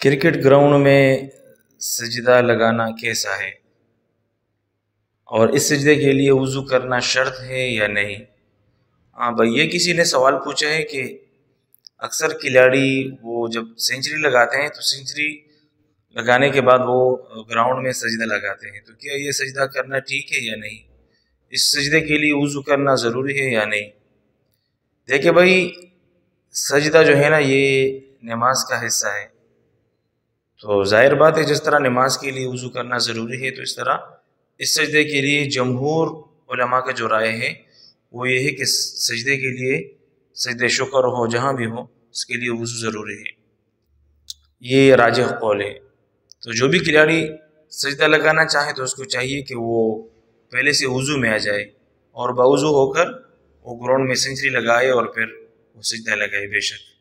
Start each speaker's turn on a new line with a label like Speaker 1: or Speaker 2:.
Speaker 1: Cricket ground میں سجدہ لگانا کیسا ہے، اور اس سجدے کے لیے وضو کرنا شرط ہے یا نہیں؟ ہاں بھائی، یہ کسی نے سوال پوچھا ہے کہ اکثر کھلاڑی وہ جب سینچری لگاتے ہیں تو سینچری لگانے کے بعد وہ گراؤنڈ میں سجدہ لگاتے ہیں، تو کیا یہ سجدہ کرنا ٹھیک ہے یا نہیں؟ اس سجدے کے لیے وضو کرنا ضروری ہے یا نہیں؟ دیکھیں بھائی، سجدہ جو ہے نا یہ نماز کا حصہ ہے، تو ظاہر بات ہے جس طرح نماز کے لیے وضو کرنا ضروری ہے، تو اس طرح اس سجدے کے لیے جمہور علماء کا جو رائے ہے وہ یہ ہے کہ سجدے کے لیے سجدہ شکر ہو جہاں بھی ہو اس کے لیے وضو ضروری ہے، یہ راجح قول ہے۔ تو جو بھی کھلاڑی سجدہ لگانا چاہے تو اس کو چاہیے کہ وہ پہلے سے وضو میں آ جائے اور باوضو ہو کر وہ گراؤنڈ میں سینچری لگائے اور پھر وہ سجدہ لگائے، بے شک۔